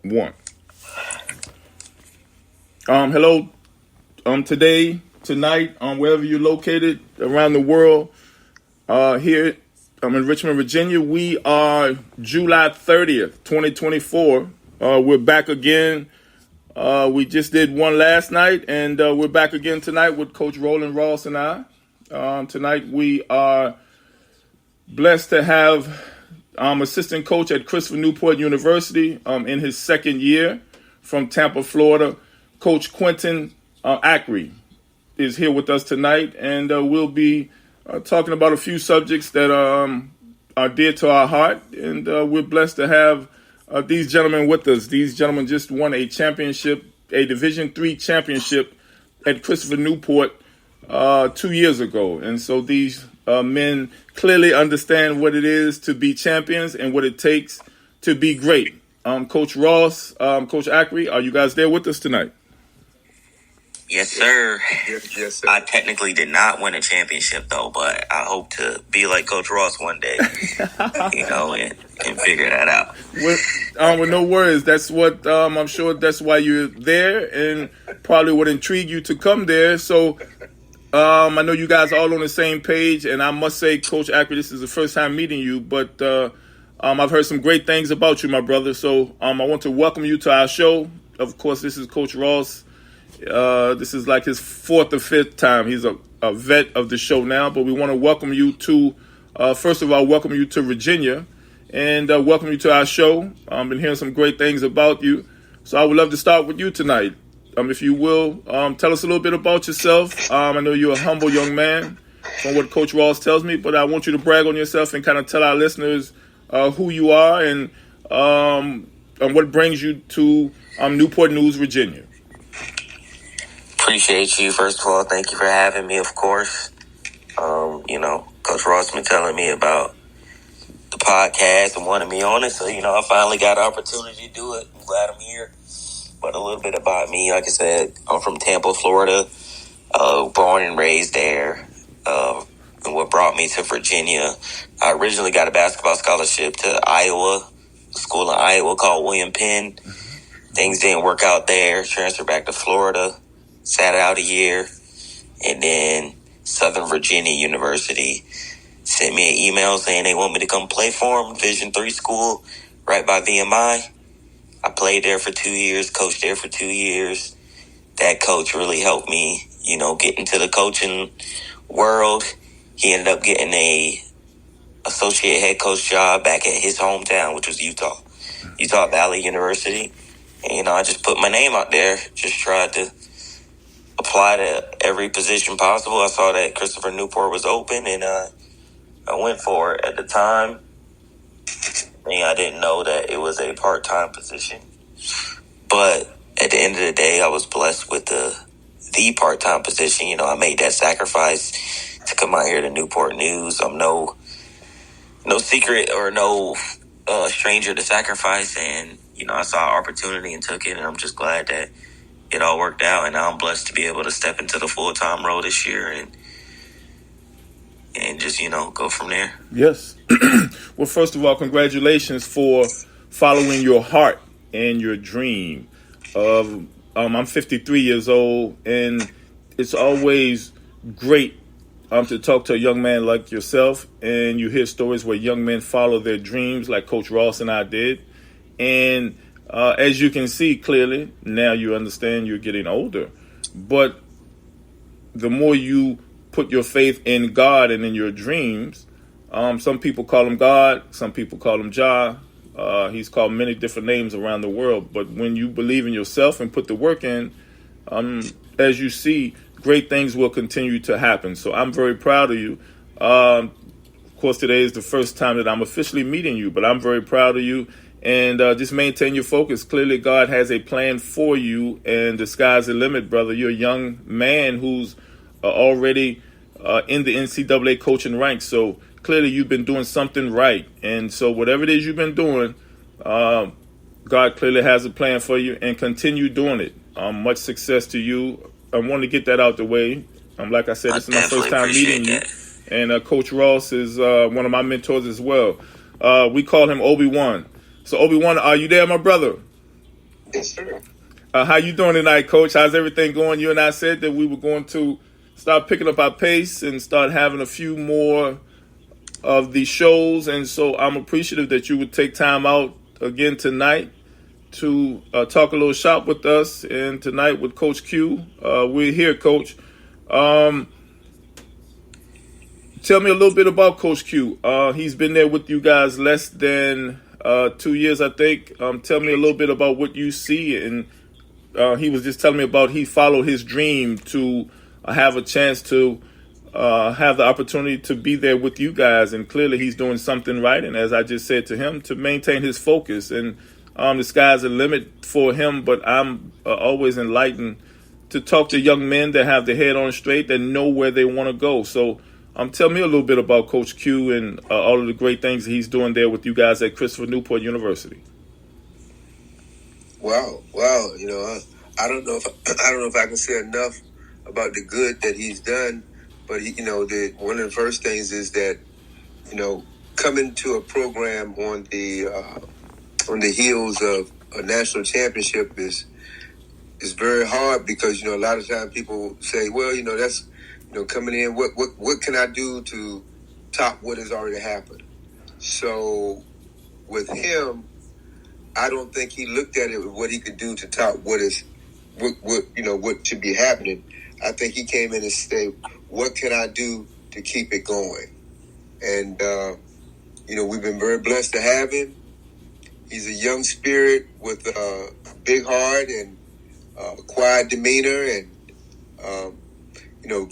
One. Hello. Tonight, wherever you're located around the world, here in Richmond, Virginia, we are July 30th, 2024. We're back again. We just did one last night, and we're back again tonight with Coach Roland Ross and I. Tonight, we are blessed to have assistant coach at Christopher Newport University in his second year from Tampa, Florida. Coach Quentin Acree is here with us tonight, and we'll be talking about a few subjects that are dear to our heart, and we're blessed to have these gentlemen with us. These gentlemen just won a championship, a Division III championship at Christopher Newport 2 years ago, and so these men clearly understand what it is to be champions and what it takes to be great. Coach Ross, Coach Acree, are you guys there with us tonight? Yes, sir. Yes, sir. I technically did not win a championship, though, but I hope to be like Coach Ross one day, and figure that out. With no worries. That's what I'm sure that's why you're there, and probably would intrigue you to come there. So I know you guys are all on the same page, and I must say, Coach Acree, this is the first time meeting you, but I've heard some great things about you, my brother. So I want to welcome you to our show. Of course, this is Coach Ross. This is like his fourth or fifth time. He's a vet of the show now, but we want to welcome you to, first of all, welcome you to Virginia, and welcome you to our show. I've been hearing some great things about you, so I would love to start with you tonight. If you will, tell us a little bit about yourself. I know you're a humble young man, from what Coach Ross tells me, but I want you to brag on yourself and kind of tell our listeners who you are and what brings you to Newport News, Virginia. Appreciate you. First of all, thank you for having me, of course. Coach Ross been telling me about the podcast and wanted me on it, so, I finally got an opportunity to do it. I'm glad I'm here. But a little bit about me, like I said, I'm from Tampa, Florida, born and raised there. And what brought me to Virginia, I originally got a basketball scholarship to Iowa, a school in Iowa called William Penn. Things didn't work out there. Transferred back to Florida, sat out a year, and then Southern Virginia University sent me an email saying they want me to come play for them, Division III school, right by VMI. I played there for 2 years, coached there for 2 years. That coach really helped me, get into the coaching world. He ended up getting a associate head coach job back at his hometown, which was Utah Valley University. And, I just put my name out there, just tried to apply to every position possible. I saw that Christopher Newport was open, and I went for it. At the time, I didn't know that it was a part-time position. But at the end of the day, I was blessed with the part-time position. I made that sacrifice to come out here to Newport News. I'm no secret or no stranger to sacrifice, and I saw an opportunity and took it, and I'm just glad that it all worked out, and now I'm blessed to be able to step into the full-time role this year and just, go from there. Yes. Well, first of all, congratulations for following your heart and your dream. I'm 53 years old, and it's always great to talk to a young man like yourself, and you hear stories where young men follow their dreams like Coach Ross and I did. And as you can see clearly, now you understand you're getting older. But the more you put your faith in God and in your dreams, some people call him God, some people call him Jah. He's called many different names around the world. But when you believe in yourself and put the work in, as you see, great things will continue to happen. So I'm very proud of you. Of course, today is the first time that I'm officially meeting you, but I'm very proud of you. And just maintain your focus. Clearly, God has a plan for you, and the sky's the limit, brother. You're a young man who's already in the NCAA coaching ranks. So clearly, you've been doing something right. And so whatever it is you've been doing, God clearly has a plan for you, and continue doing it. Much success to you. I want to get that out the way. Like I said, this is my first time meeting you. And Coach Ross is one of my mentors as well. We call him Obi-Wan. So, Obi-Wan, are you there, my brother? Yes, sir. How you doing tonight, Coach? How's everything going? You and I said that we were going to start picking up our pace and start having a few more of these shows, and so I'm appreciative that you would take time out again tonight to talk a little shop with us. And tonight with Coach Q, we're here, Coach. Tell me a little bit about Coach Q. He's been there with you guys less than 2 years, I think. Tell me a little bit about what you see. And he was just telling me about he followed his dream to have a chance to have the opportunity to be there with you guys. And clearly he's doing something right. And as I just said to him, to maintain his focus. And the sky's the limit for him, but I'm always enlightened to talk to young men that have their head on straight, that know where they want to go. So tell me a little bit about Coach Q and all of the great things he's doing there with you guys at Christopher Newport University. Wow. You know, I don't know if I can say enough about the good that he's done. But one of the first things is that, coming to a program on the heels of a national championship is very hard, because a lot of times people say, well, that's coming in. What can I do to top what has already happened? So with him, I don't think he looked at it with what he could do to top what should be happening. I think he came in and said, what can I do to keep it going? And we've been very blessed to have him. He's a young spirit with a big heart and quiet demeanor, and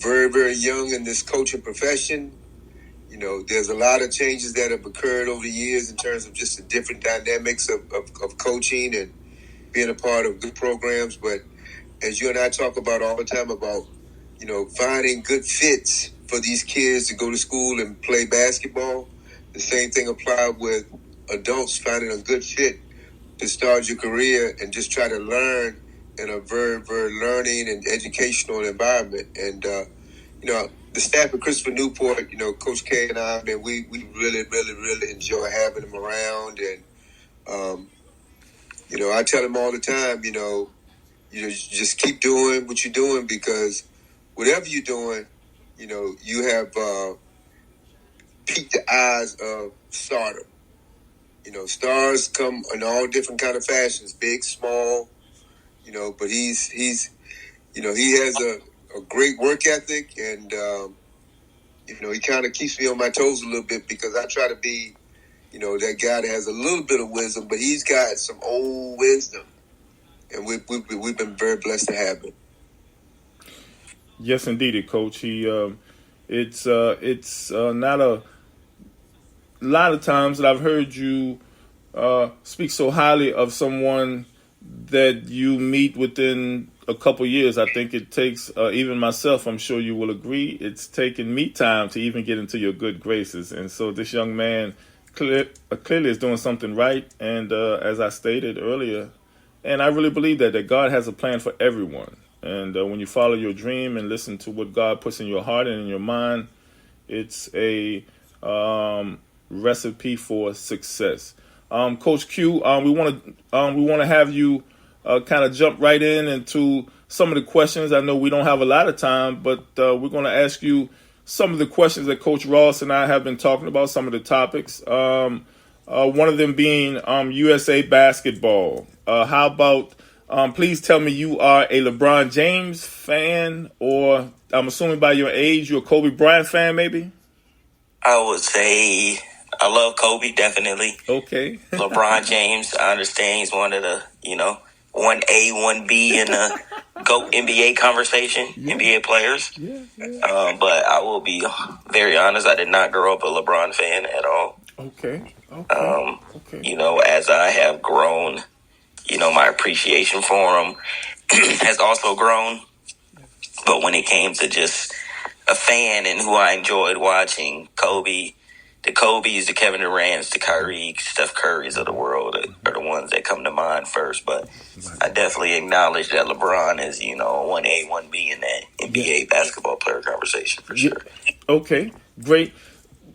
very, very young in this coaching profession. There's a lot of changes that have occurred over the years in terms of just the different dynamics of coaching and being a part of good programs. But as you and I talk about all the time about, finding good fits for these kids to go to school and play basketball, the same thing applies with adults finding a good fit to start your career and just try to learn in a very, very learning and educational environment. And, the staff at Christopher Newport, Coach K and I, man, we really, really, really enjoy having them around. And, I tell them all the time, just keep doing what you're doing, because whatever you're doing, you have piqued the eyes of stardom. Stars come in all different kind of fashions, big, small, but he has a great work ethic, and, he kind of keeps me on my toes a little bit, because I try to be, that guy that has a little bit of wisdom, but he's got some old wisdom, and we've been very blessed to have him. Yes, indeed, Coach. It's not a lot of times that I've heard you speak so highly of someone that you meet within a couple years. I think it takes, even myself, I'm sure you will agree, it's taken me time to even get into your good graces. And so this young man clearly is doing something right. And as I stated earlier, and I really believe that God has a plan for everyone. And when you follow your dream and listen to what God puts in your heart and in your mind, it's a recipe for success. Coach Q, we want to have you kind of jump right into some of the questions. I know we don't have a lot of time, but we're going to ask you some of the questions that Coach Ross and I have been talking about, some of the topics. One of them being USA basketball. How about, please tell me you are a LeBron James fan, or I'm assuming by your age, you're a Kobe Bryant fan, maybe? I would say I love Kobe, definitely. Okay. LeBron James, I understand he's one of the, 1A, 1B in the GOAT NBA conversation, NBA players. But I will be very honest, I did not grow up a LeBron fan at all. Okay. As I have grown, my appreciation for him has also grown. But when it came to just a fan and who I enjoyed watching, Kobe, the Kobe's, the Kevin Durant's, the Kyrie, Steph Curry's of the world are the ones that come to mind first. But I definitely acknowledge that LeBron is, 1A, 1B in that NBA basketball player conversation for sure. Okay, great.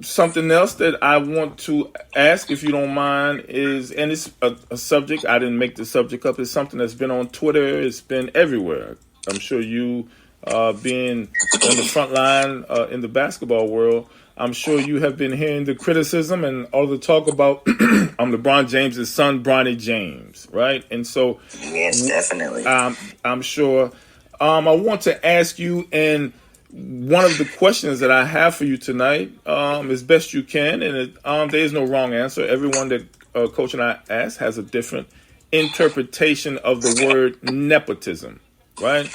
Something else that I want to ask, if you don't mind, is, and it's a subject, I didn't make the subject up, it's something that's been on Twitter, it's been everywhere. I'm sure you, being on the front line in the basketball world, I'm sure you have been hearing the criticism and all the talk about LeBron James' son, Bronny James, right? And so, yes, definitely. I'm sure. I want to ask you, and one of the questions that I have for you tonight, as best you can, and there is no wrong answer. Everyone that Coach and I ask has a different interpretation of the word nepotism, right?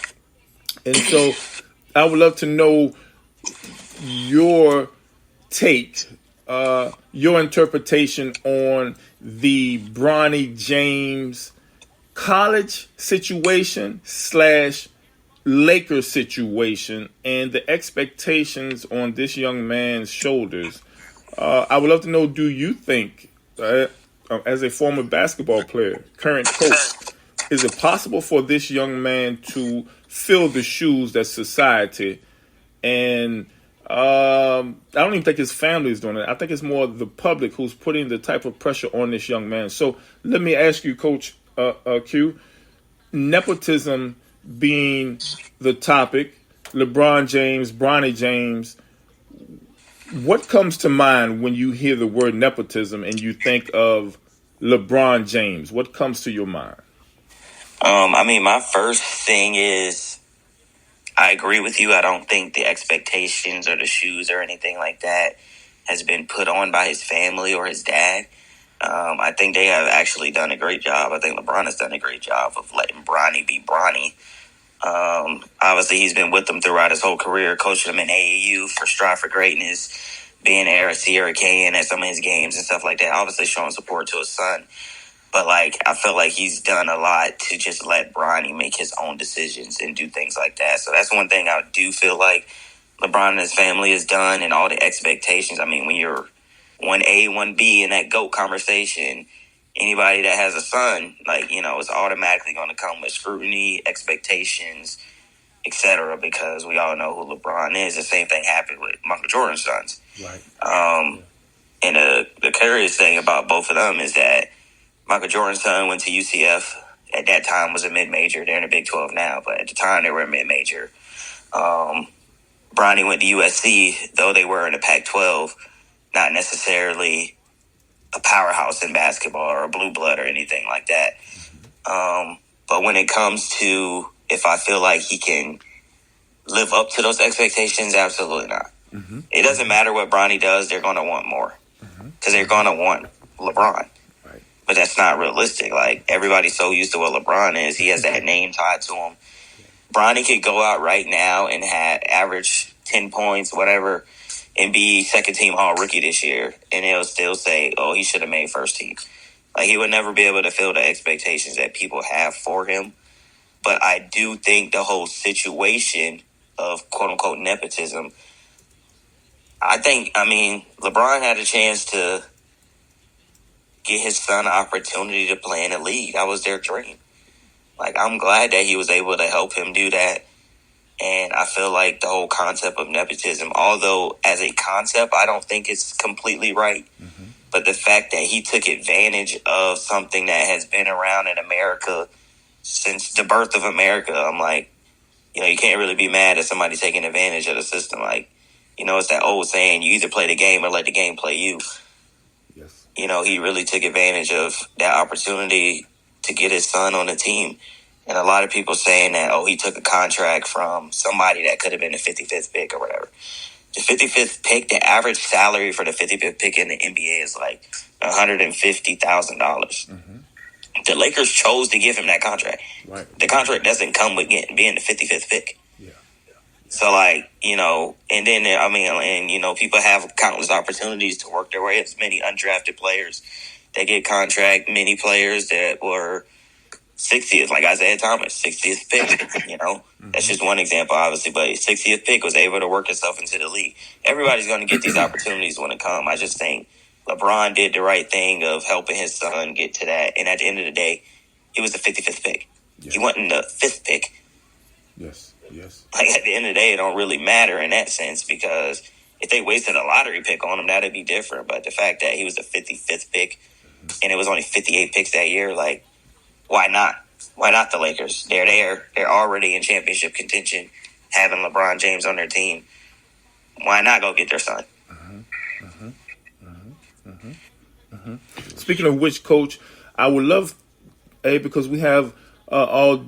And so I would love to know your take, your interpretation on the Bronny James college situation / Lakers situation and the expectations on this young man's shoulders. I would love to know, do you think, as a former basketball player, current coach, is it possible for this young man to fill the shoes that society and I don't even think his family is doing it. I think it's more the public who's putting the type of pressure on this young man. So let me ask you, Coach Q, nepotism being the topic, LeBron James, Bronny James, what comes to mind when you hear the word nepotism and you think of LeBron James? What comes to your mind? My first thing is, I agree with you. I don't think the expectations or the shoes or anything like that has been put on by his family or his dad. I think they have actually done a great job. I think LeBron has done a great job of letting Bronny be Bronny. Obviously, he's been with them throughout his whole career, coaching them in AAU for Strive for Greatness, being there at Sierra Kane at some of his games and stuff like that. Obviously, showing support to his son. But, I feel like he's done a lot to just let Bronny make his own decisions and do things like that. So that's one thing I do feel like LeBron and his family has done, and all the expectations. When you're 1A, 1B in that GOAT conversation, anybody that has a son, is automatically going to come with scrutiny, expectations, etc. Because we all know who LeBron is. The same thing happened with Michael Jordan's sons. Right. And the curious thing about both of them is that Michael Jordan's son went to UCF. At that time was a mid-major. They're in the Big 12 now, but at the time they were a mid-major. Bronny went to USC, though they were in the Pac-12, not necessarily a powerhouse in basketball or a blue blood or anything like that. But when it comes to if I feel like he can live up to those expectations, absolutely not. Mm-hmm. It doesn't matter what Bronny does, they're going to want more because they're going to want LeBron. But that's not realistic. Everybody's so used to what LeBron is. He has that name tied to him. Bronny could go out right now and average 10 points, whatever, and be second-team All-Rookie this year, and they'll still say, oh, he should have made first team. He would never be able to fill the expectations that people have for him. But I do think the whole situation of quote-unquote nepotism, LeBron had a chance to get his son an opportunity to play in the league. That was their dream. I'm glad that he was able to help him do that. And I feel like the whole concept of nepotism, although as a concept, I don't think it's completely right. Mm-hmm. But the fact that he took advantage of something that has been around in America since the birth of America, I'm like, you can't really be mad at somebody taking advantage of the system. It's that old saying, you either play the game or let the game play you. Yes. He really took advantage of that opportunity to get his son on the team. And a lot of people saying that, he took a contract from somebody that could have been the 55th pick or whatever. The 55th pick, the average salary for the 55th pick in the NBA is $150,000. Mm-hmm. The Lakers chose to give him that contract. Right. The contract doesn't come with being the 55th pick. Yeah. So, and then, people have countless opportunities to work their way. As many undrafted players that get contract, many players that were 60th, like Isaiah Thomas, 60th pick, Mm-hmm. That's just one example, obviously, but 60th pick was able to work himself into the league. Everybody's going to get these opportunities when it comes. I just think LeBron did the right thing of helping his son get to that. And at the end of the day, he was the 55th pick. Yes. He wasn't the 5th pick. Yes. At the end of the day, it don't really matter in that sense because If they wasted a lottery pick on him, that'd be different. But the fact that he was the 55th pick and it was only 58 picks that year, like, why not? Why not the Lakers? They're there. They're already in championship contention, having LeBron James on their team. Why not go get their son? Speaking of which, Coach, I would love, because we have all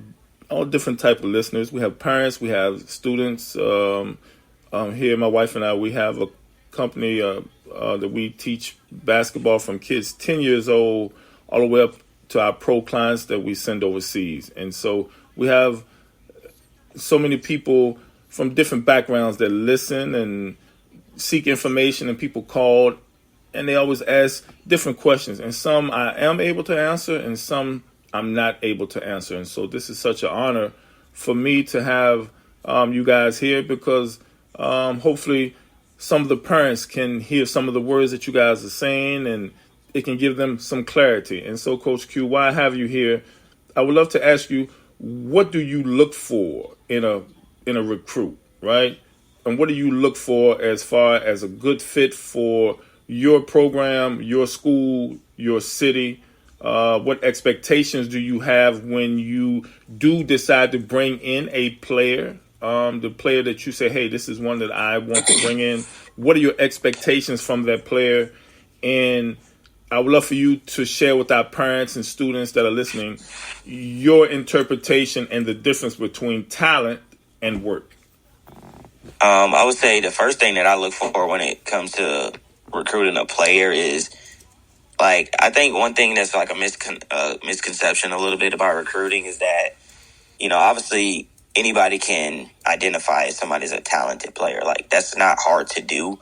different type of listeners. We have parents, we have students. Here, my wife and I, we have a company that we teach basketball from kids 10 years old all the way up to our pro clients that we send overseas. And so we have so many people from different backgrounds that listen and seek information, and people call and they always ask different questions. And some I am able to answer and some I'm not able to answer. And so this is such an honor for me to have you guys here, because hopefully some of the parents can hear some of the words that you guys are saying, and it can give them some clarity. And so, Coach Q, why I have you here, I would love to ask you, what do you look for in a recruit, right? And what do you look for as far as a good fit for your program, your school, your city? What expectations do you have when you do decide to bring in a player? The player that you say, hey, this is one that I want to bring in. What are your expectations from that player? And I would love for you to share with our parents and students that are listening your interpretation and the difference between talent and work. I would say the first thing that I look for when it comes to recruiting a player is, like, I think one thing that's like a misconception a little bit about recruiting is that, obviously anybody can identify if somebody's a talented player. Like, that's not hard to do.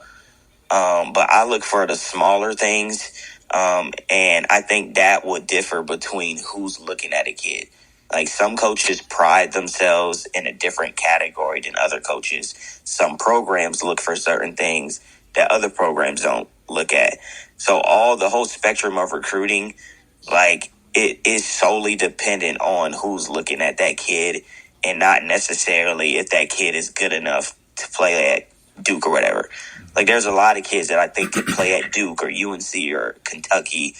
But I look for the smaller things. And I think that would differ between who's looking at a kid. Like, some coaches pride themselves in a different category than other coaches. Some programs look for certain things that other programs don't look at. So the whole spectrum of recruiting, like, it is solely dependent on who's looking at that kid, and not necessarily if that kid is good enough to play at Duke or whatever. Like, there's a lot of kids that I think could play at Duke or UNC or Kentucky,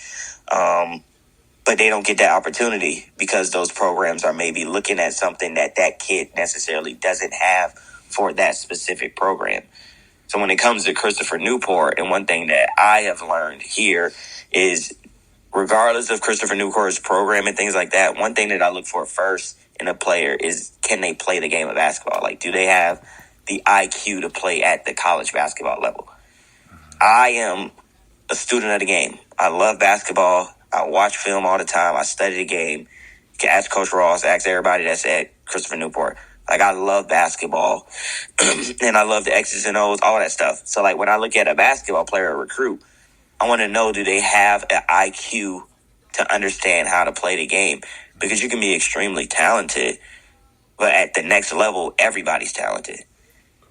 but they don't get that opportunity because those programs are maybe looking at something that kid necessarily doesn't have for that specific program. So when it comes to Christopher Newport, and one thing that I have learned here is, regardless of Christopher Newport's program and things like that, one thing that I look for first in a player is, can they play the game of basketball? Like, do they have the IQ to play at the college basketball level? I am a student of the game. I love basketball. I watch film all the time. I study the game. You can ask Coach Ross, ask everybody that's at Christopher Newport. Like, I love basketball and I love the X's and O's, all that stuff. So, like, when I look at a basketball player or recruit, I want to know, do they have an IQ to understand how to play the game? Because you can be extremely talented, but at the next level, everybody's talented.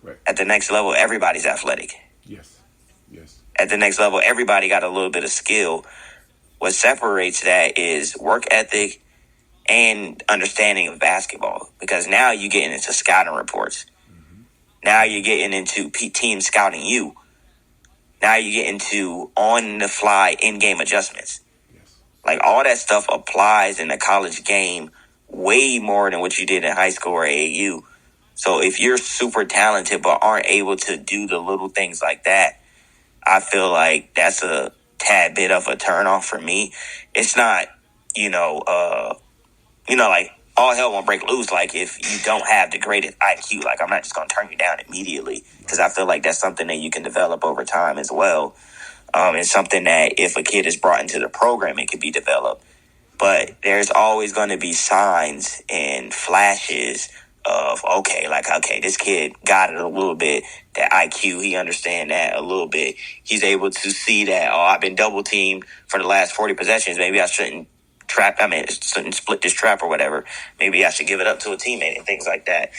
Correct. At the next level, everybody's athletic. Yes. At the next level, everybody got a little bit of skill. What separates that is work ethic and understanding of basketball, because now you're getting into scouting reports. Mm-hmm. Now you're getting into team scouting you. Now you get into on-the-fly in-game adjustments. Yes. Like, all that stuff applies in the college game way more than what you did in high school or AAU. So if you're super talented but aren't able to do the little things like that, I feel like that's a tad bit of a turnoff for me. It's not, like, all hell won't break loose. Like, if you don't have the greatest IQ, like, I'm not just going to turn you down immediately, because I feel like that's something that you can develop over time as well. It's something that if a kid is brought into the program, it could be developed. But there's always going to be signs and flashes of, okay, this kid got it a little bit, that IQ, he understand that a little bit. He's able to see that, I've been double teamed for the last 40 possessions. Maybe I shouldn't split this trap or whatever. Maybe I should give it up to a teammate and things like that.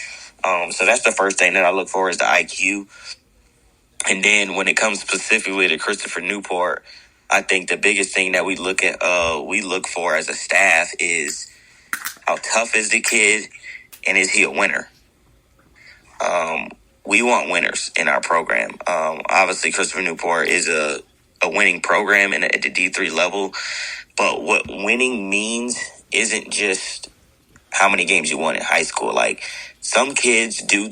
So that's the first thing that I look for, is the IQ. And then when it comes specifically to Christopher Newport, I think the biggest thing that we look for as a staff is, how tough is the kid, and is he a winner? we want winners in our program. Obviously, Christopher Newport is a winning program at the D3 level, but what winning means isn't just how many games you won in high school. Like, some kids do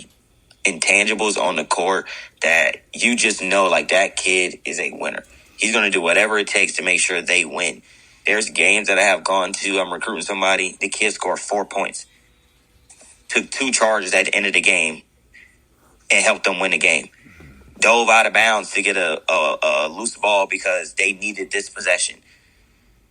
intangibles on the court that you just know, like, that kid is a winner. He's going to do whatever it takes to make sure they win. There's games that I have gone to. I'm recruiting somebody. The kid scored 4 points, took 2 charges at the end of the game, and helped them win the game. Dove out of bounds to get a loose ball because they needed this possession.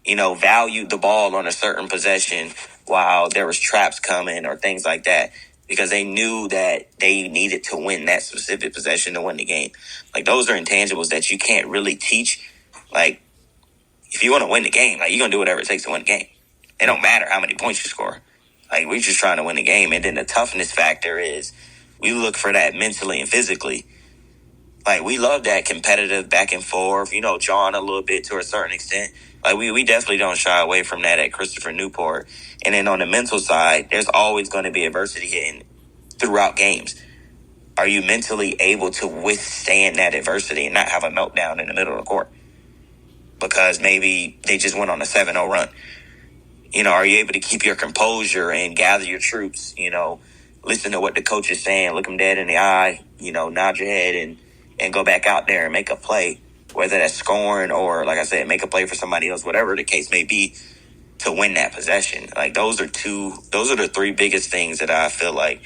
Valued the ball on a certain possession while there was traps coming or things like that, because they knew that they needed to win that specific possession to win the game. Like, those are intangibles that you can't really teach. Like, if you want to win the game, like, you're going to do whatever it takes to win the game. It don't matter how many points you score. Like, we're just trying to win the game. And then the toughness factor is we look for that mentally and physically. Like, we love that competitive back and forth, John a little bit to a certain extent. Like, we definitely don't shy away from that at Christopher Newport. And then on the mental side, there's always going to be adversity hitting throughout games. Are you mentally able to withstand that adversity and not have a meltdown in the middle of the court? Because maybe they just went on a 7-0 run. Are you able to keep your composure and gather your troops, listen to what the coach is saying, look them dead in the eye, nod your head and go back out there and make a play, whether that's scoring or, like I said, make a play for somebody else, whatever the case may be, to win that possession. Like, those are the 3 biggest things that I feel like,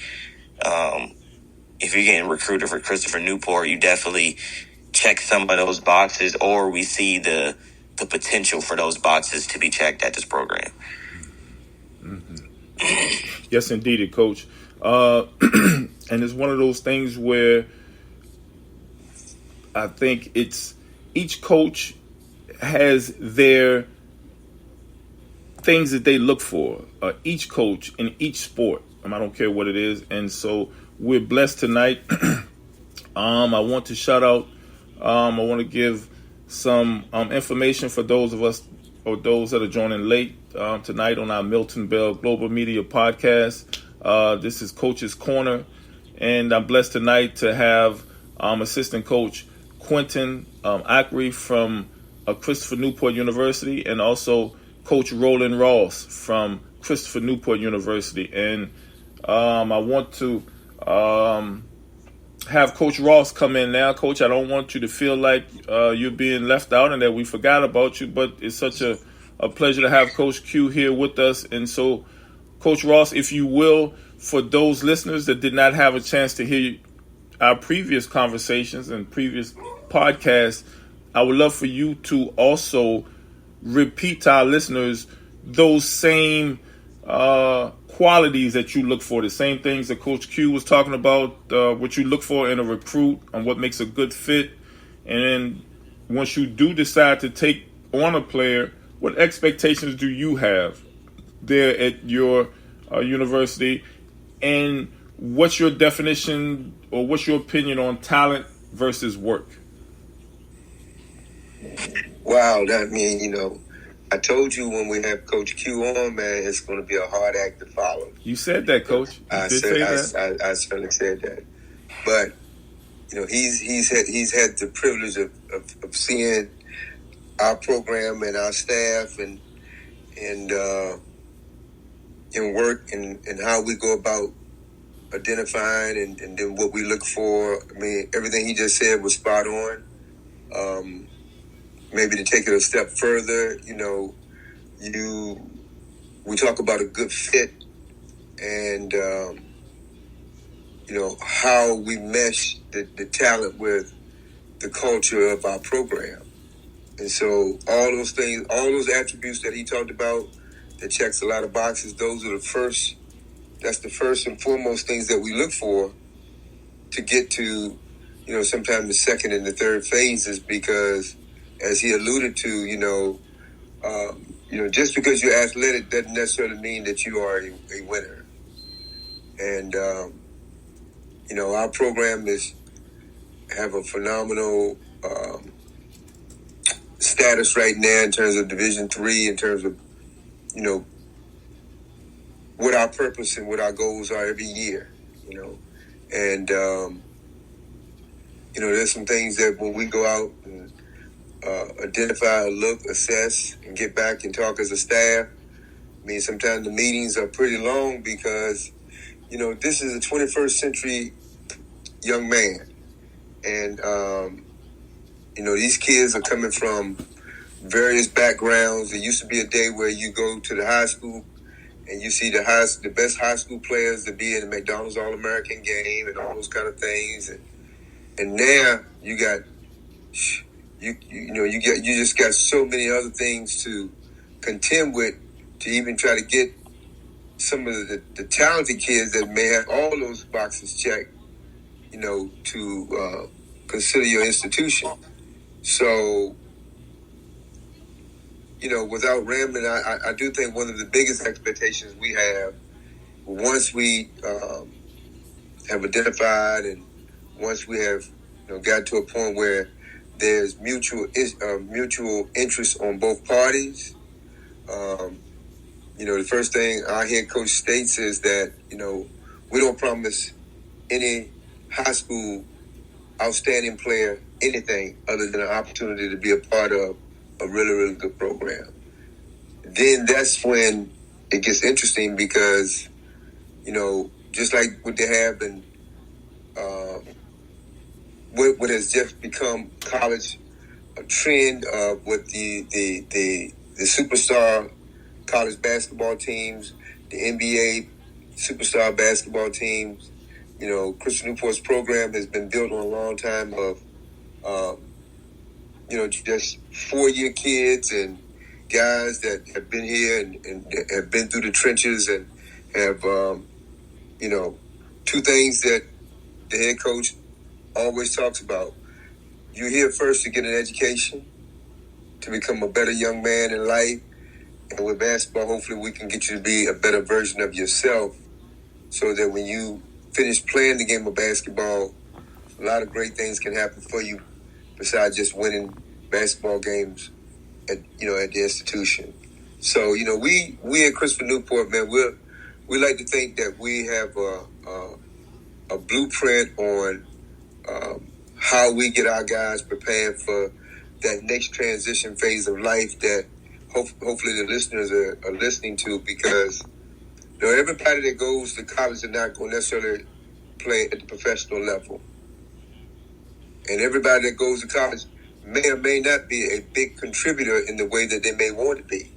if you're getting recruited for Christopher Newport, you definitely check some of those boxes, or we see the potential for those boxes to be checked at this program. Mm-hmm. Yes, indeed, Coach. And it's one of those things where I think it's each coach has their things that they look for. Each coach in each sport. I don't care what it is. And so we're blessed tonight. I want to shout out. I want to give some information for those of us or those that are joining late tonight on our Milton Bell Global Media podcast. This is Coach's Corner, and I'm blessed tonight to have assistant coach Quentin Acree from Christopher Newport University, and also Coach Roland Ross from Christopher Newport University. And I want to have Coach Ross come in now. Coach, I don't want you to feel like you're being left out and that we forgot about you, but it's such a pleasure to have Coach Q here with us. And so, Coach Ross, if you will, for those listeners that did not have a chance to hear our previous conversations and previous podcasts, I would love for you to also repeat to our listeners those same qualities that you look for, the same things that Coach Q was talking about, what you look for in a recruit and what makes a good fit. And then once you do decide to take on a player, what expectations do you have there at your university? And what's your definition or what's your opinion on talent versus work? Wow, I told you when we have Coach Q on, man, it's going to be a hard act to follow. You said that, Coach. I certainly said that. But he's had the privilege of seeing our program and our staff and work and how we go about identifying and then what we look for. I mean, everything he just said was spot on. Maybe to take it a step further, we talk about a good fit and, how we mesh the talent with the culture of our program. And so all those things, all those attributes that he talked about that checks a lot of boxes, that's the first and foremost things that we look for to get to, sometimes the second and the third phases, because as he alluded to, just because you're athletic doesn't necessarily mean that you are a winner. And, our program have a phenomenal status right now in terms of Division III, in terms of, what our purpose and what our goals are every year, and there's some things that when we go out and identify, look, assess, and get back and talk as a staff, I mean, sometimes the meetings are pretty long because, this is a 21st century young man. And, these kids are coming from various backgrounds. There used to be a day where you go to the high school and you see the best high school players to be in the McDonald's All-American game and all those kind of things. And now you got, you just got so many other things to contend with to even try to get some of the talented kids that may have all those boxes checked, to consider your institution. So, without rambling, I do think one of the biggest expectations we have, once we have identified and once we have got to a point where there's mutual interest on both parties, the first thing our head coach states is that, we don't promise any high school outstanding player anything other than an opportunity to be a part of a really, really good program. Then that's when it gets interesting because, just like what they have in what has just become college, a trend of what the superstar college basketball teams, the NBA superstar basketball teams. Christian Newport's program has been built on a long time of, just 4-year kids and guys that have been here and have been through the trenches and have, two things that the head coach always talks about. You're here first to get an education, to become a better young man in life. And with basketball, hopefully we can get you to be a better version of yourself so that when you finish playing the game of basketball, a lot of great things can happen for you besides just winning basketball games at the institution. So, we at Christopher Newport, man, we like to think that we have a blueprint on how we get our guys prepared for that next transition phase of life that hopefully the listeners are listening to, because everybody that goes to college is not going to necessarily play at the professional level. And everybody that goes to college may or may not be a big contributor in the way that they may want to be.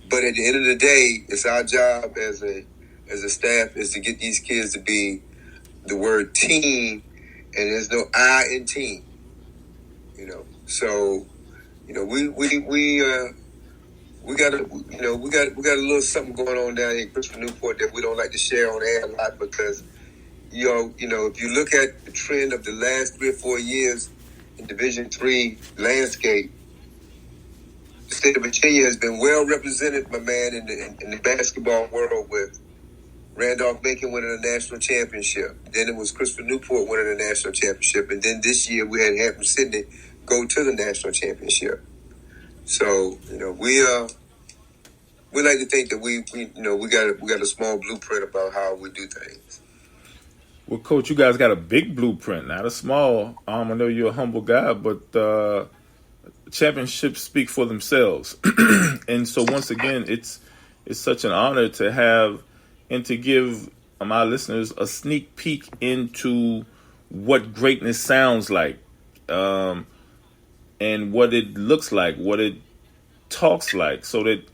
But at the end of the day, it's our job as a staff is to get these kids to be the word team, and there's no I in team. So, we got a little something going on down here in Christopher Newport that we don't like to share on air a lot because, if you look at the trend of the last 3 or 4 years in Division III landscape, the state of Virginia has been well represented, my man, in the basketball world, with Randolph-Macon winning a national championship. Then it was Christopher Newport winning a national championship. And then this year we had Hampton-Sydney go to the national championship. So, we like to think that we got a small blueprint about how we do things. Well, Coach, you guys got a big blueprint, not a small. I know you're a humble guy, but championships speak for themselves. And so once again, it's such an honor to have and to give my listeners a sneak peek into what greatness sounds like, and what it looks like, what it talks like, so that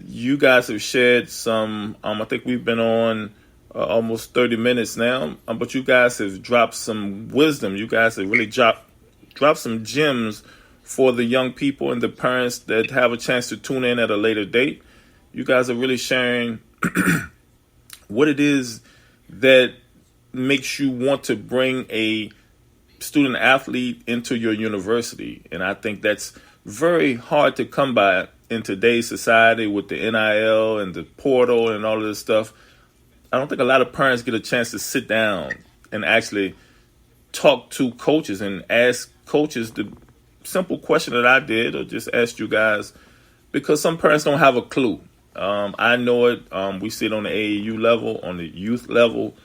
you guys have shared some, I think we've been on almost 30 minutes now, but you guys have dropped some wisdom. You guys have really dropped some gems for the young people and the parents that have a chance to tune in at a later date. You guys are really sharing what it is that makes you want to bring a student athlete into your university. And I think that's very hard to come by in today's society with the NIL and the portal and all of this stuff. I don't think a lot of parents get a chance to sit down and actually talk to coaches and ask coaches the simple question that I did, or just asked you guys, because some parents don't have a clue. I know it. We see it on the AAU level, on the youth level.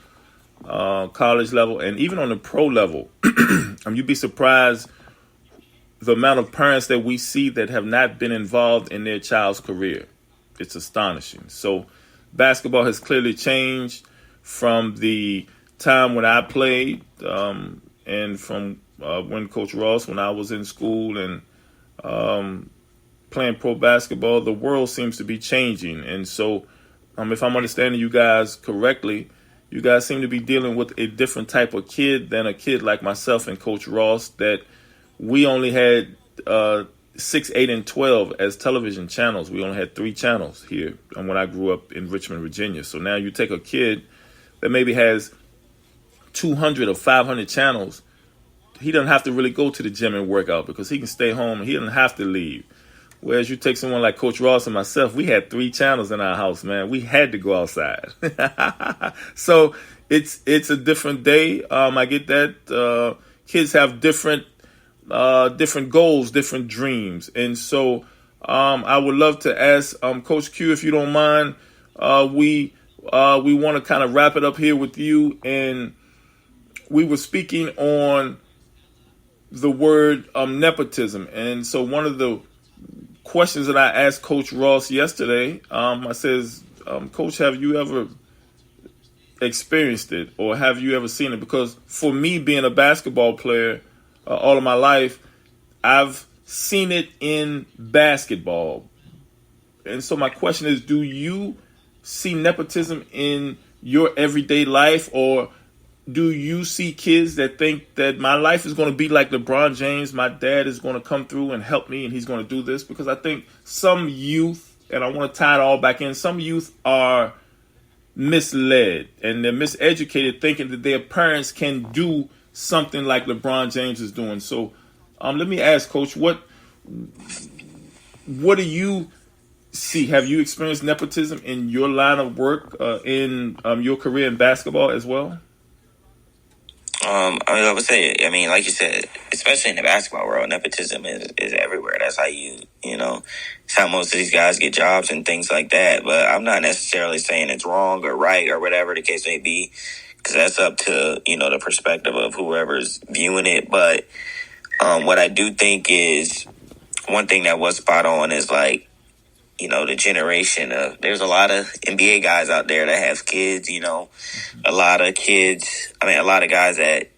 college level, and even on the pro level. You'd be surprised the amount of parents that we see that have not been involved in their child's career. It's astonishing. So basketball has clearly changed from the time when I played, and from when Coach Ross, when I was in school and playing pro basketball. The world seems to be changing. And so if I'm understanding you guys correctly, you guys seem to be dealing with a different type of kid than a kid like myself and Coach Ross, that we only had 6, 8, and 12 as television channels. We only had 3 channels here when I grew up in Richmond, Virginia. So now you take a kid that maybe has 200 or 500 channels. He doesn't have to really go to the gym and work out because he can stay home and he doesn't have to leave. Whereas you take someone like Coach Ross and myself, we had 3 channels in our house, man. We had to go outside. So it's a different day. I get that. Kids have different goals, different dreams. And so I would love to ask Coach Q, if you don't mind, we want to kind of wrap it up here with you. And we were speaking on the word nepotism. And so one of the questions that I asked Coach Ross yesterday, I says, Coach, have you ever experienced it, or have you ever seen it? Because for me, being a basketball player all of my life, I've seen it in basketball. And so my question is, do you see nepotism in your everyday life, or do you see kids that think that my life is going to be like LeBron James? My dad is going to come through and help me, and he's going to do this. Because I think some youth, and I want to tie it all back in, some youth are misled and they're miseducated, thinking that their parents can do something like LeBron James is doing. So let me ask, Coach, what do you see? Have you experienced nepotism in your line of work, in your career in basketball as well? I would say, like you said, especially in the basketball world, nepotism is everywhere. That's how it's how most of these guys get jobs and things like that. But I'm not necessarily saying it's wrong or right or whatever the case may be, because that's up to, the perspective of whoever's viewing it. But what I do think is, one thing that was spot on is the generation of, there's a lot of NBA guys out there that have kids, a lot of kids, a lot of guys that,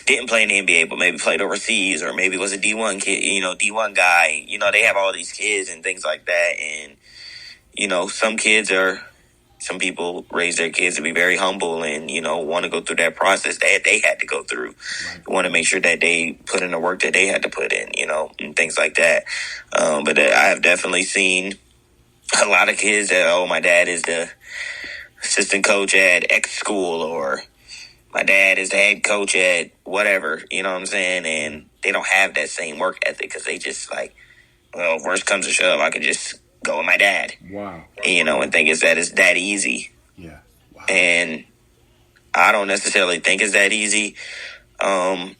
didn't play in the NBA, but maybe played overseas, or maybe was a D1 kid, D1 guy, they have all these kids and things like that. And, some people raise their kids to be very humble and, want to go through that process that they had to go through. Right. Want to make sure that they put in the work that they had to put in, and things like that. But I have definitely seen a lot of kids that, my dad is the assistant coach at X school, or my dad is the head coach at whatever, you know what I'm saying? And they don't have that same work ethic, because they just worst comes to shove, I could just go with my dad. Wow. And think it's that easy. Yeah. Wow. And I don't necessarily think it's that easy. And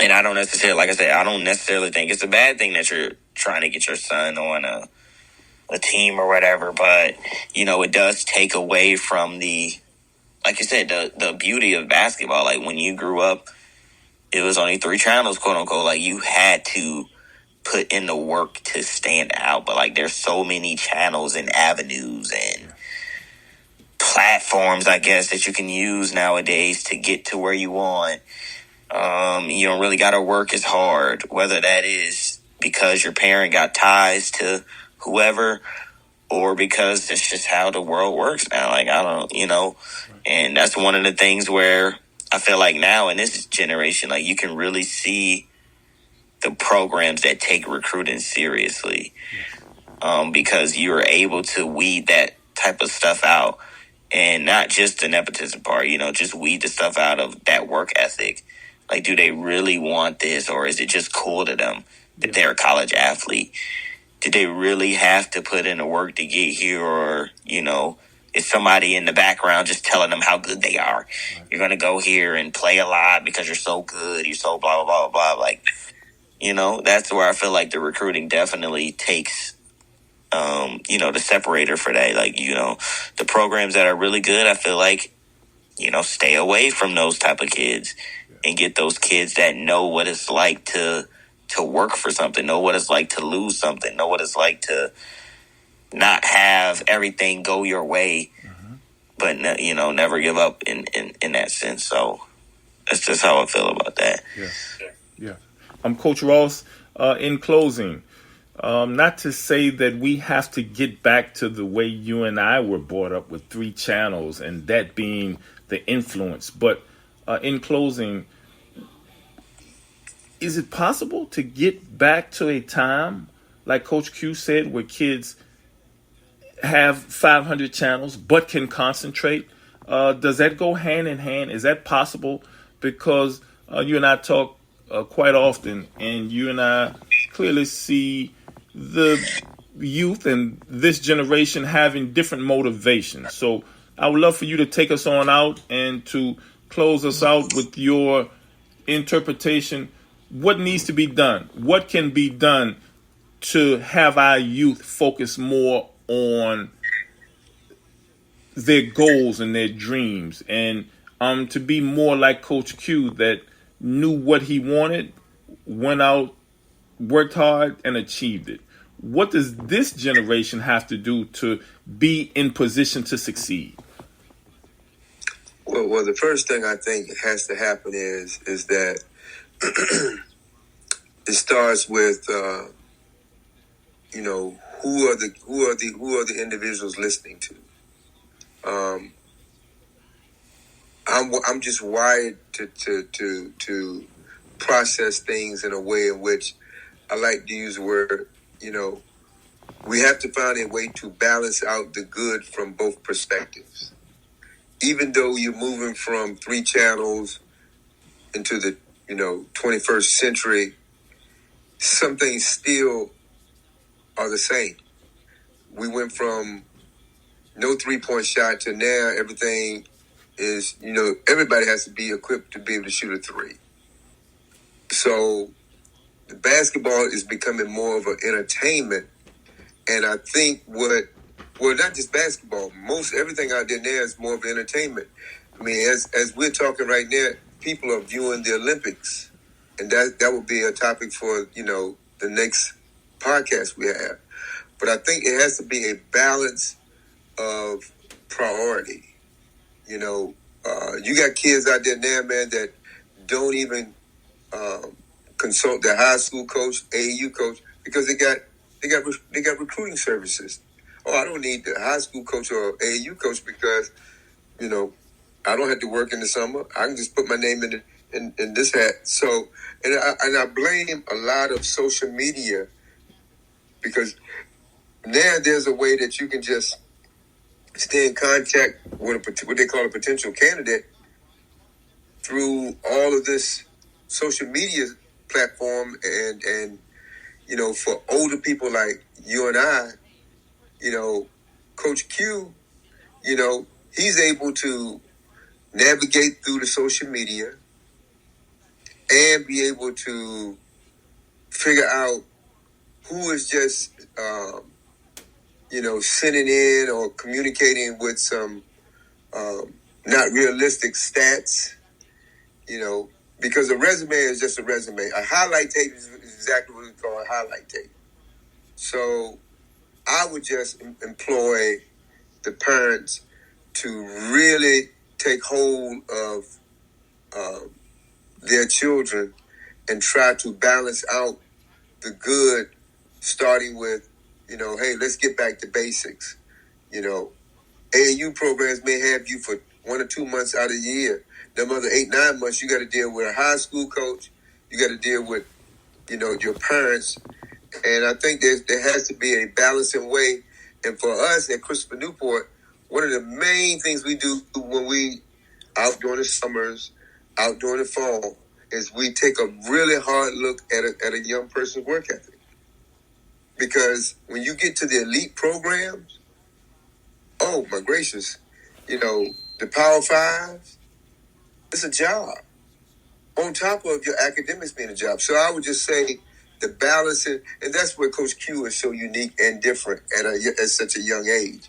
I don't necessarily, like I said, I don't necessarily think it's a bad thing that you're trying to get your son on a team or whatever. But, it does take away from like you said, the beauty of basketball. Like, when you grew up, it was only 3 channels, quote unquote. Like, you had to put in the work to stand out. But there's so many channels and avenues and platforms, I guess, that you can use nowadays to get to where you want. You don't really got to work as hard, whether that is because your parent got ties to whoever, or because it's just how the world works now. I don't, and that's one of the things where I feel like now in this generation, you can really see the programs that take recruiting seriously, because you're able to weed that type of stuff out, and not just the nepotism part, just weed the stuff out of that work ethic. Do they really want this, or is it just cool to them that they're a college athlete? Did they really have to put in the work to get here, or, is somebody in the background just telling them how good they are? Right. You're going to go here and play a lot because you're so good, you're so blah, blah, blah, blah. That's where I feel like the recruiting definitely takes, the separator for that. The programs that are really good, I feel like stay away from those type of kids and get those kids that know what it's like to work for something, know what it's like to lose something, know what it's like to not have everything go your way, but never give up in that sense. So that's just how I feel about that. Yeah. Coach Ross, in closing, not to say that we have to get back to the way you and I were brought up with 3 channels and that being the influence, but in closing, is it possible to get back to a time, like Coach Q said, where kids have 500 channels but can concentrate? Does that go hand in hand? Is that possible? Because you and I talk quite often, and you and I clearly see the youth and this generation having different motivations. So I would love for you to take us on out and to close us out with your interpretation. What needs to be done? What can be done to have our youth focus more on their goals and their dreams, and to be more like Coach Q, that knew what he wanted, went out, worked hard, and achieved it? What does this generation have to do to be in position to succeed? Well, the first thing I think has to happen is that it starts with who are the individuals listening to. I'm just wired to process things in a way in which I like to use the word, we have to find a way to balance out the good from both perspectives. Even though you're moving from 3 channels into the 21st century, some things still are the same. We went from no 3-point shot to now everything is, everybody has to be equipped to be able to shoot a 3. So the basketball is becoming more of an entertainment. And I think not just basketball, most everything out there now is more of entertainment. I mean, as we're talking right now, people are viewing the Olympics. And that would be a topic for, the next podcast we have. But I think it has to be a balance of priority. You got kids out there now, man, that don't even consult their high school coach, AAU coach, because they got recruiting services. Oh, I don't need the high school coach or AAU coach because, I don't have to work in the summer. I can just put my name in this hat. So, and I blame a lot of social media, because now there's a way that you can just stay in contact with what they call a potential candidate through all of this social media platform. And for older people like you and I, Coach Q, he's able to navigate through the social media and be able to figure out who is just, sending in or communicating with some not realistic stats, because a resume is just a resume. A highlight tape is exactly what we call a highlight tape. So I would just employ the parents to really take hold of their children and try to balance out the good, starting with, hey, let's get back to basics. AAU programs may have you for 1 or 2 months out of the year. Them other 8-9 months, you got to deal with a high school coach. You got to deal with, your parents. And I think there has to be a balancing way. And for us at Christopher Newport, one of the main things we do when we out during the summers, out during the fall, is we take a really hard look at a young person's work ethic. Because when you get to the elite programs, oh my gracious, the Power Fives, it's a job on top of your academics being a job. So I would just say the balance, and that's where Coach Q is so unique and different at such a young age.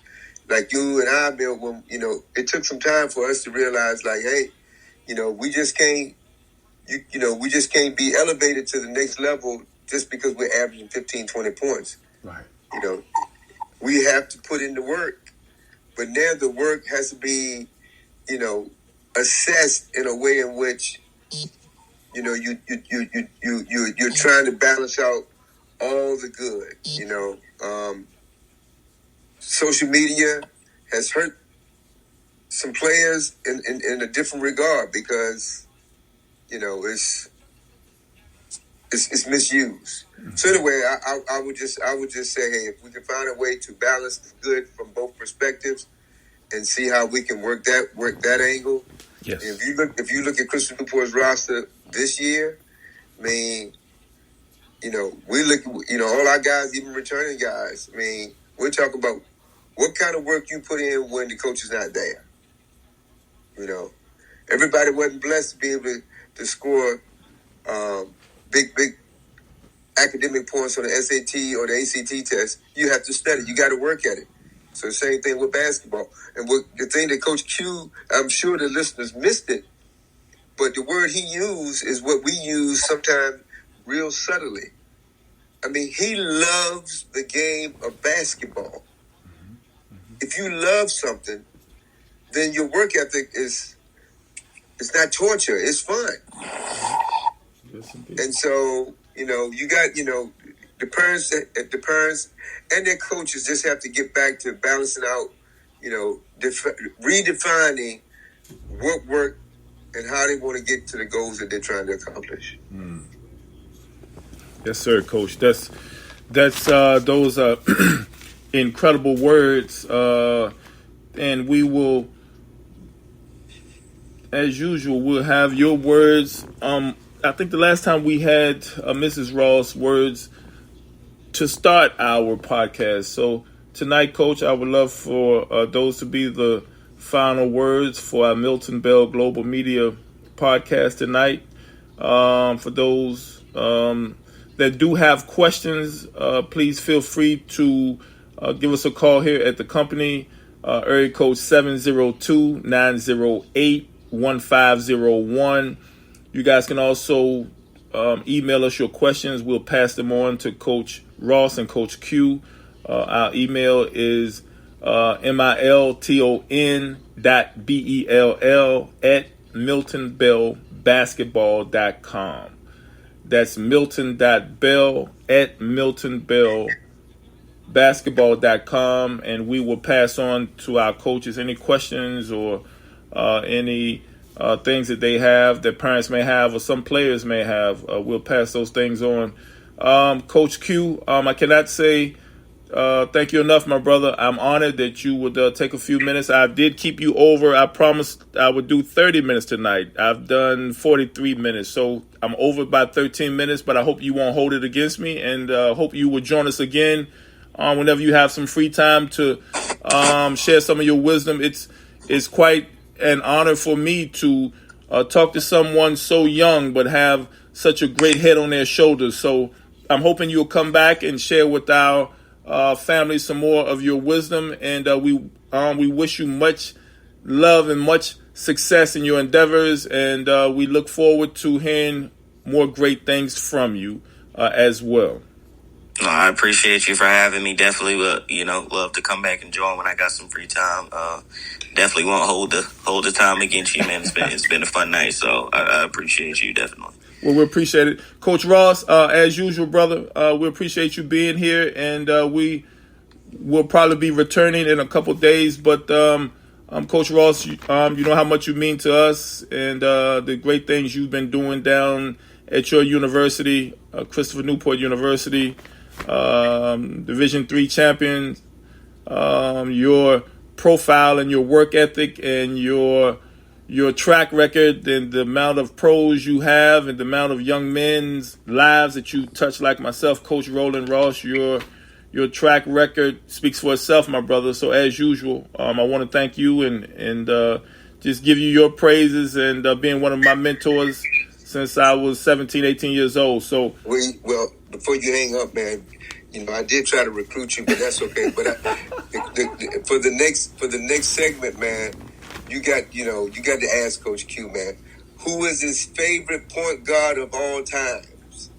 like you and I, Bill, when, it took some time for us to realize, like, hey, we just can't, we just can't be elevated to the next level just because we're averaging 15, 20 points. Right. We have to put in the work, but now the work has to be, assessed in a way in which, you're trying to balance out all the good. Social media has hurt some players in a different regard because, it's misused. Mm-hmm. So anyway, I would just say, hey, if we can find a way to balance the good from both perspectives and see how we can work that angle. Yes. If you look at Christian Newport's roster this year, I mean, we look, all our guys, even returning guys. I mean, we're talking about what kind of work you put in when the coach is not there. Everybody wasn't blessed to be able to score big academic points on the SAT or the ACT test. You have to study. You got to work at it. So the same thing with basketball. And the thing that Coach Q, I'm sure the listeners missed it, but the word he used is what we use sometimes real subtly. I mean, he loves the game of basketball. If you love something, then your work ethic it's not torture. It's fun. Yes, and so, you got, the parents and their coaches just have to get back to balancing out, redefining what work and how they want to get to the goals that they're trying to accomplish. Mm. Yes, sir, Coach. That's those incredible words, and we will, as usual, we'll have your words. I think the last time we had Mrs. Ross' words to start our podcast. So tonight, Coach, I would love for those to be the final words for our Milton Bell Global Media podcast tonight. For those that do have questions, please feel free to give us a call here at the company, area code 702-908-1501. You guys can also email us your questions. We'll pass them on to Coach Ross and Coach Q. Our email is milton.bell@miltonbellbasketball.com. That's milton.bell@miltonbellbasketball.com. And we will pass on to our coaches any questions or any things that they have, that parents may have, or some players may have. We'll pass those things on. Coach Q, I cannot say thank you enough, my brother. I'm honored that you would take a few minutes. I did keep you over. I promised I would do 30 minutes tonight. I've done 43 minutes, so I'm over by 13 minutes, but I hope you won't hold it against me, and hope you will join us again whenever you have some free time to share some of your wisdom. It's quite an honor for me to talk to someone so young but have such a great head on their shoulders. So I'm hoping you'll come back and share with our family some more of your wisdom, and we wish you much love and much success in your endeavors, and we look forward to hearing more great things from you as well. No, I appreciate you for having me. Definitely will, love to come back and join when I got some free time. Definitely won't hold the time against you, man. It's been a fun night, so I appreciate you definitely. Well, we appreciate it. Coach Ross, as usual, brother, we appreciate you being here, and we will probably be returning in a couple days. But Coach Ross, you know how much you mean to us, and the great things you've been doing down at your university, Christopher Newport University, Division III champion. Your profile and your work ethic and your track record and the amount of pros you have and the amount of young men's lives that you touch, like myself, Coach Roland Ross, your track record speaks for itself, my brother. So as usual, I want to thank you and just give you your praises and being one of my mentors since I was 17, 18 years old. So well, before you hang up, man, You know, I did try to recruit you, but that's okay. But for the next segment, man, you got to ask Coach Q, man, who is his favorite point guard of all times?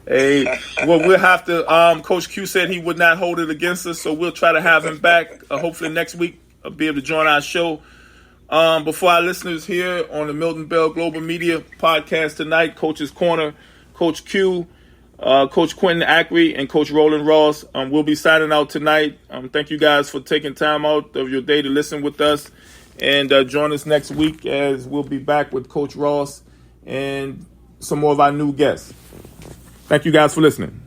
Hey, well, we'll have to. Coach Q said he would not hold it against us, so we'll try to have him back. Hopefully next week, be able to join our show. Before our listeners here on the Milton Bell Global Media podcast tonight, Coach's Corner, Coach Q, Coach Quentin Acree, and Coach Roland Ross will be signing out tonight. Thank you guys for taking time out of your day to listen with us. And join us next week as we'll be back with Coach Ross and some more of our new guests. Thank you guys for listening.